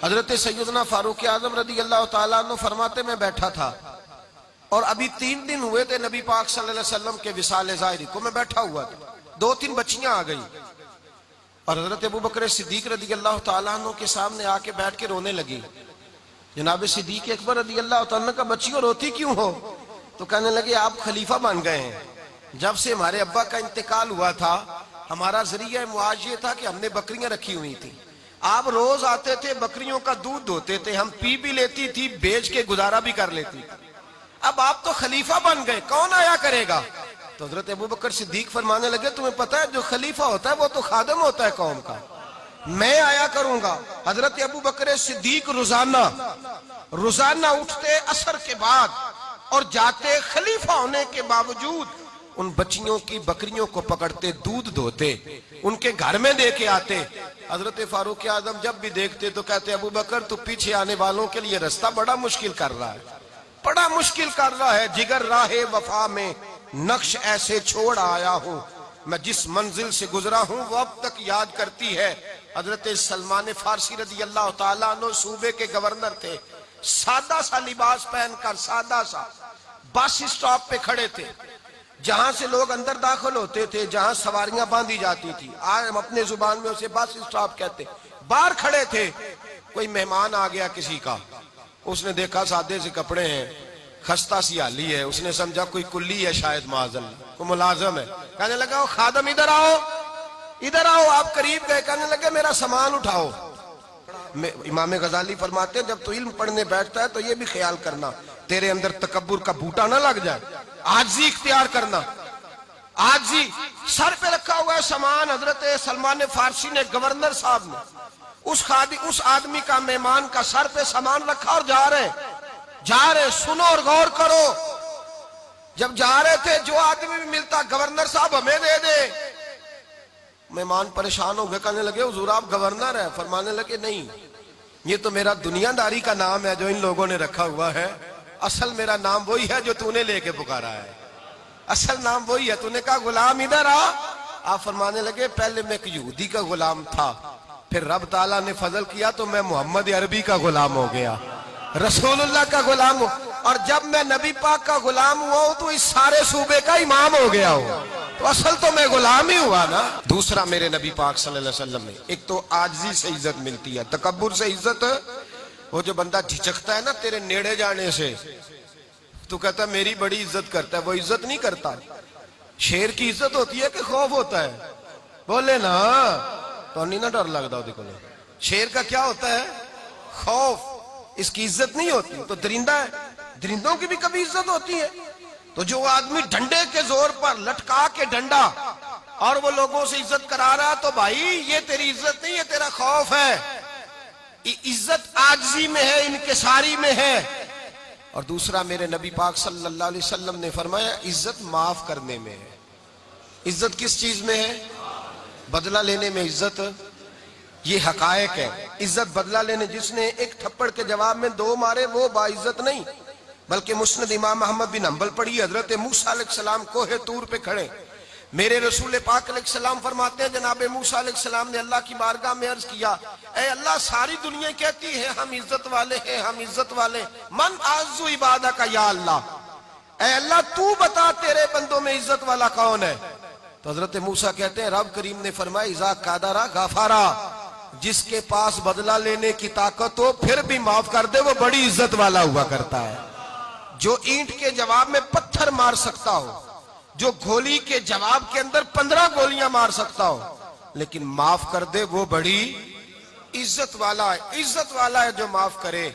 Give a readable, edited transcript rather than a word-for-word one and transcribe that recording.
حضرت سیدنا فاروق اعظم رضی اللہ تعالیٰ عنہ فرماتے میں بیٹھا تھا اور ابھی 3 دن ہوئے تھے نبی پاک صلی اللہ علیہ وسلم کے وصال ظاہری کو، میں بیٹھا ہوا تھا، 2-3 بچیاں آ گئی اور حضرت ابو بکر صدیق رضی اللہ تعالیٰ عنہ کے سامنے آ کے بیٹھ کے رونے لگی۔ جناب صدیق اکبر رضی اللہ تعالیٰ عنہ کا بچیوں روتی کیوں ہو؟ تو کہنے لگے آپ خلیفہ بن گئے ہیں، جب سے ہمارے ابا کا انتقال ہوا تھا ہمارا ذریعہ معاش یہ تھا کہ ہم نے بکریاں رکھی ہوئی تھی، آپ روز آتے تھے بکریوں کا دودھ دھوتے تھے، ہم پی بھی لیتی تھی بیچ کے گزارا بھی کر لیتی، اب آپ تو خلیفہ بن گئے، کون آیا کرے گا؟ تو حضرت ابو بکر صدیق فرمانے لگے تمہیں پتہ ہے جو خلیفہ ہوتا ہے وہ تو خادم ہوتا ہے قوم کا، میں آیا کروں گا۔ حضرت ابو بکر صدیق روزانہ اٹھتے عصر کے بعد اور جاتے خلیفہ ہونے کے باوجود ان بچیوں کی بکریوں کو پکڑتے دودھ دھوتے ان کے گھر میں دے کے آتے۔ حضرت فاروق اعظم جب بھی دیکھتے تو کہتے ابو بکر تو پیچھے آنے والوں کے لیے رستہ بڑا مشکل کر رہا ہے، بڑا مشکل کر رہا ہے، جگر راہ وفا میں نقش ایسے چھوڑ آیا ہوں، میں جس منزل سے گزرا ہوں وہ اب تک یاد کرتی ہے۔ حضرت سلمان فارسی رضی اللہ تعالیٰ عنہ صوبے کے گورنر تھے، سادہ سا لباس پہن کر سادہ سا بس اسٹاپ پہ کھڑے تھے، جہاں سے لوگ اندر داخل ہوتے تھے، جہاں سواریاں باندھی جاتی تھی، آج ہم اپنے زبان میں اسے بس اسٹاپ کہتے، باہر کھڑے تھے۔ کوئی مہمان آ گیا کسی کا، اس نے دیکھا سادے سے کپڑے ہیں، خستہ سی حالی ہے، اس نے سمجھا کوئی کلی ہے شاید معاذ اللہ، کوئی ملازم ہے، کہنے لگا خادم ادھر آؤ ادھر آؤ، آپ قریب گئے، کہنے لگے میرا سامان اٹھاؤ۔ امام غزالی فرماتے ہیں جب تو علم پڑھنے بیٹھتا ہے تو یہ بھی خیال کرنا تیرے اندر تکبر کا بوٹا نہ لگ جائے، عاجزی اختیار کرنا، عاجزی۔ سر پہ رکھا ہوا ہے سامان، حضرت سلمان فارسی نے گورنر صاحب نے اس آدمی کا مہمان کا سر پہ سامان رکھا اور جا رہے سنو اور غور کرو، جب جا رہے تھے جو آدمی بھی ملتا گورنر صاحب ہمیں دے دے، مہمان پریشان ہو گئے، کہنے لگے حضور آپ گورنر ہیں؟ فرمانے لگے نہیں، یہ تو میرا دنیا داری کا نام ہے جو ان لوگوں نے رکھا ہوا ہے، اصل میرا نام وہی ہے جو تو نے لے کے پکارا ہے، اصل نام وہی ہے۔ تو نے کہا غلام ادھر آ، آپ فرمانے لگے پہلے میں ایک یہودی کا غلام تھا، پھر رب تعالیٰ نے فضل کیا تو میں محمد عربی کا غلام ہو گیا، رسول اللہ کا غلام ہوں، اور جب میں نبی پاک کا غلام ہوا ہوں تو اس سارے صوبے کا امام ہو گیا ہوں، تو اصل تو میں غلام ہی ہوا نا۔ دوسرا میرے نبی پاک صلی اللہ علیہ وسلم نے ایک تو عاجزی سے عزت ملتی ہے، تکبر سے عزت، وہ جو بندہ جھجکتا ہے نا تیرے نیڑے جانے سے، تو کہتا ہے میری بڑی عزت کرتا ہے، وہ عزت نہیں کرتا۔ شیر کی عزت ہوتی ہے کہ خوف ہوتا ہے؟ بولے نا، تو نہیں نہ ڈر لگتا ہو، دیکھو شیر کا کیا ہوتا ہے؟ خوف، اس کی عزت نہیں ہوتی۔ تو درندہ ہے، درندوں کی بھی کبھی عزت ہوتی ہے؟ تو جو آدمی ڈنڈے کے زور پر لٹکا کے ڈنڈا اور وہ لوگوں سے عزت کرا رہا، تو بھائی یہ تیری عزت نہیں، یہ تیرا خوف ہے۔ عزت عاجزی میں ہے، انکساری میں ہے۔ اور دوسرا میرے نبی پاک صلی اللہ علیہ وسلم نے فرمایا عزت معاف کرنے میں ہے۔ عزت کس چیز میں ہے؟ بدلہ لینے میں عزت، یہ حقائق ہے۔ عزت بدلہ لینے، جس نے ایک تھپڑ کے جواب میں 2 مارے وہ باعزت نہیں، بلکہ مسند امام احمد بن حنبل پڑھی، حضرت موسیٰ علیہ السلام کوہ طور پہ کھڑے، میرے رسول پاک علیہ السلام فرماتے ہیں جناب موسیٰ علیہ السلام نے اللہ کی بارگاہ میں عرض کیا، اے اللہ ساری دنیا کہتی ہے ہم عزت والے ہیں، ہم عزت والے، من اعز عبادک یا اللہ، اے اللہ تو بتا تیرے بندوں میں عزت والا کون ہے؟ تو حضرت موسیٰ کہتے ہیں رب کریم نے فرمایا اذا قادرا غفارا، جس کے پاس بدلہ لینے کی طاقت ہو پھر بھی معاف کر دے وہ بڑی عزت والا ہوا کرتا ہے۔ جو اینٹ کے جواب میں پتھر مار سکتا ہو، جو گولی کے جواب کے اندر 15 گولیاں مار سکتا ہو، لیکن معاف کر دے وہ بڑی عزت والا ہے۔ عزت والا ہے جو معاف کرے۔